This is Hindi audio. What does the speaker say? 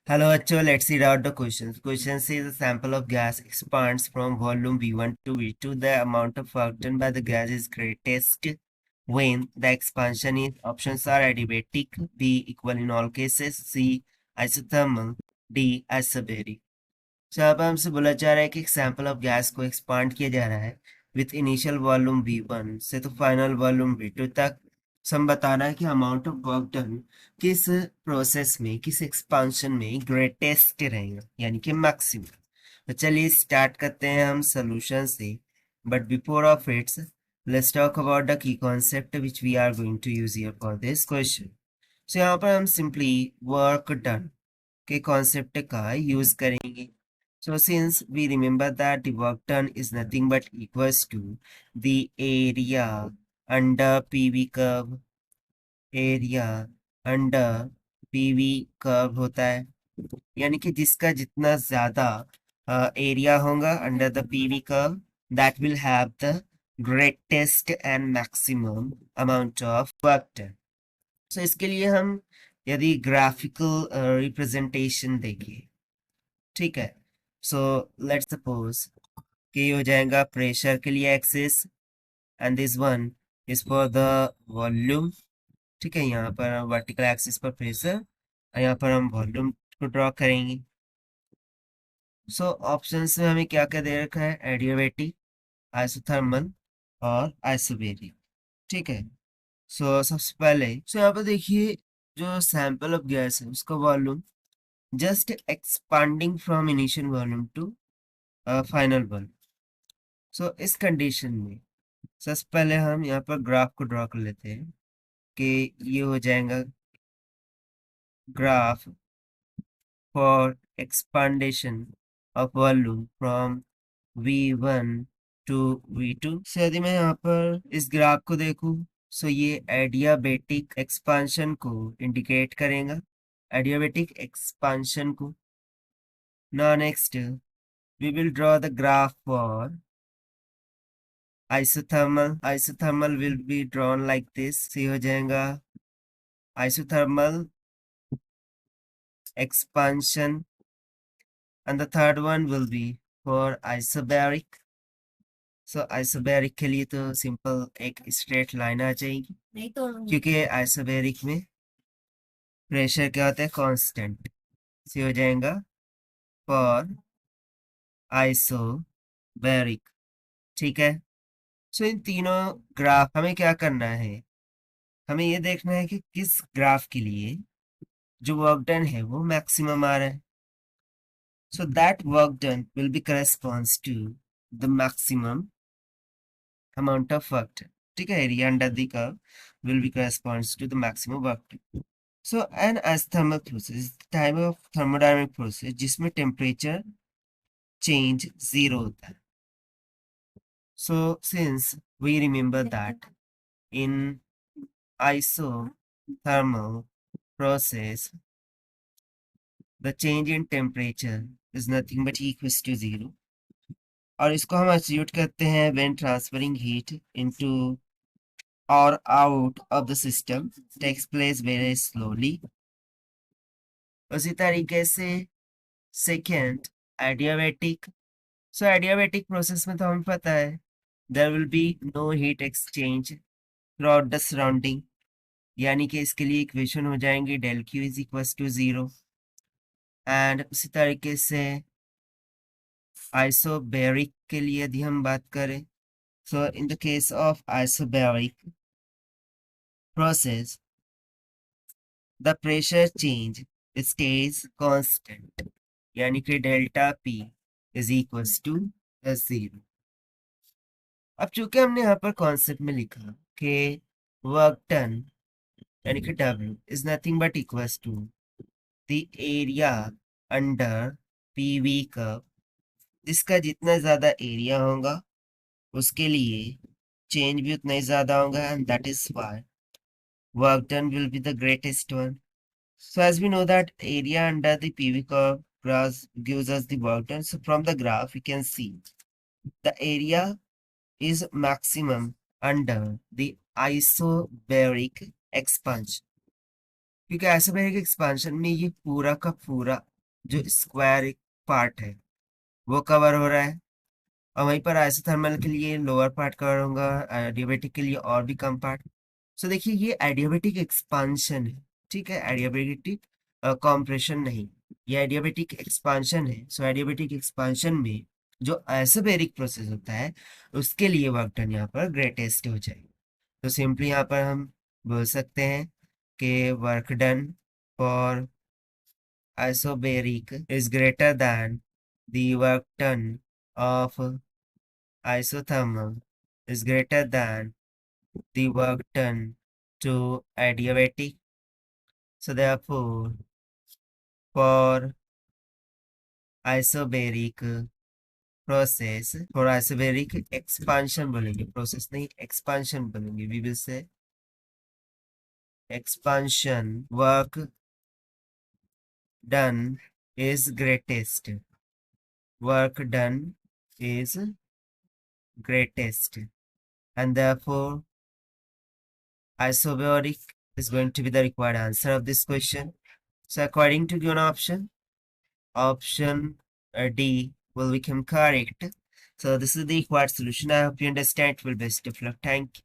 Hello, actually, let's read out the questions. Question says a sample of gas expands from volume V1 to V2. The amount of work done by the gas is greatest when the expansion is options are adiabatic, B equal in all cases, C isothermal, D isobaric. So अब हमसे बोला जा रहा है कि एक सैंपल ऑफ गैस को एक्सपांड किया जा रहा है विथ इनिशियल वॉल्यूम V1 से तो फाइनल वॉल्यूम V2 तक। So हम बताना है कि अमाउंट ऑफ वर्क डन किस प्रोसेस में, किस एक्सपांशन में ग्रेटेस्ट रहेगा, यानी कि मैक्सिमम। तो चलिए स्टार्ट करते हैं हम सोल्यूशन से, but before of its let's talk about the key concept which we are going to use here for this question. So यहाँ पर हम सिंपली वर्क डन के कॉन्सेप्ट का यूज करेंगे। So since we remember that the work done is nothing but equals to the area under PV curve, area under PV curve होता है, यानी कि जिसका जितना ज्यादा एरिया होगा under the PV curve, that will have the greatest and maximum amount of work done. So इसके लिए हम यदि ग्राफिकल रिप्रेजेंटेशन देखें, ठीक है। सो लेट्स सपोज कि ये हो जाएगा प्रेशर के लिए axis and this one is for the volume, ठीक है। यहाँ पर वर्टिकल एक्सिस पर प्रेशर और यहाँ पर हम वॉल्यूम को ड्रॉ करेंगे। सो ऑप्शंस में हमें क्या क्या दे रखा है, एडियाबैटिक, आइसोथर्मल और आइसोबेरिक, ठीक है। सो सबसे पहले यहाँ पर देखिए जो सैंपल ऑफ गैस है उसका volume just expanding from initial volume to final volume. So इस कंडीशन में सबसे पहले हम यहाँ पर ग्राफ को ड्रॉ कर लेते हैं कि ये हो जाएगा graph for expansion of volume from V1 to V2। So यदि मैं यहाँ पर इस ग्राफ को देखूं, सो ये एडियाबेटिक एक्सपांशन को इंडिकेट करेगा, एडियाबेटिक एक्सपांशन को। Now next we will draw the graph for isothermal. Isothermal will be drawn like this. ये हो जाएगा isothermal expansion, and the third one will be for isobaric. So isobaric के लिए तो सिंपल एक स्ट्रेट लाइन आ जाएगी, नहीं तो क्योंकि isobaric में प्रेशर क्या होता है, कांस्टेंट। ये हो जाएगा फॉर isobaric, ठीक है। सो इन तीनों ग्राफ हमें क्या करना है, हमें ये देखना है कि किस ग्राफ के लिए जो वर्क डन है वो मैक्सिमम आ रहा है। So that work done will be corresponds to the maximum amount of work done. ठीक है, area under the curve will be corresponds to the maximum work done. So an isothermal process is the type of thermodynamic process जिसमें temperature change zero होता है। So since we remember that in isothermal process the change in temperature is nothing but equals to zero, और इसको हम एब्सोल्यूट करते हैं व्हेन ट्रांसफरिंग हीट इनटू और out of the system takes place very slowly. उसी तरीके से second adiabatic. So adiabatic process में तो हमें पता है there will be no heat exchange through the surrounding, यानी कि इसके लिए इक्वेशन हो जाएंगे del Q is equals to zero. And उसी तरीके से आइसोबैरिक के लिए यदि हम बात करें, so in the case of isobaric process the pressure change stays constant, यानी कि delta P is equals to zero। अब चूंकि हमने यहाँ पर कॉन्सेप्ट में लिखा कि वर्क डन यानी कि W is nothing but equals to the area under PV curve, जिसका जितना ज्यादा एरिया होगा उसके लिए चेंज भी उतना ही ज्यादा होगा, and that is why work done will be the greatest one. So as we know that area under the PV curve graph gives us the work done. So from the graph we can see the area is maximum under the isobaric expansion, क्योंकि आइसोबैरिक एक्सपांशन में ये पूरा का पूरा जो स्क्वायर पार्ट है वो कवर हो रहा है, और वहीं पर आइसोथर्मल के लिए लोअर पार्ट कवर होगा, एडियाबेटिक के लिए और भी कम पार्ट। सो देखिए ये एडियाबेटिक एक्सपांशन है, ठीक है, एडियाबेटिक कॉम्प्रेशन नहीं, ये एडियाबेटिक एक्सपांशन है। सो एडियाबेटिक एक्सपांशन में जो आइसोबैरिक प्रोसेस होता है उसके लिए वर्क डन यहाँ पर ग्रेटेस्ट हो जाएगा। तो सिंपली यहाँ पर हम बोल सकते हैं कि work done for isobaric is greater than the work done of isothermal is greater than the work done to adiabatic. So therefore, for isobaric process, for isobaric expansion बोलेंगे, process नहीं expansion बोलेंगे, we will say expansion work done is greatest. Work done is greatest, and therefore isobaric is going to be the required answer of this question. So according to given option, option D will become correct. So this is the required solution. I hope you understand. Well, best of luck. Thank you.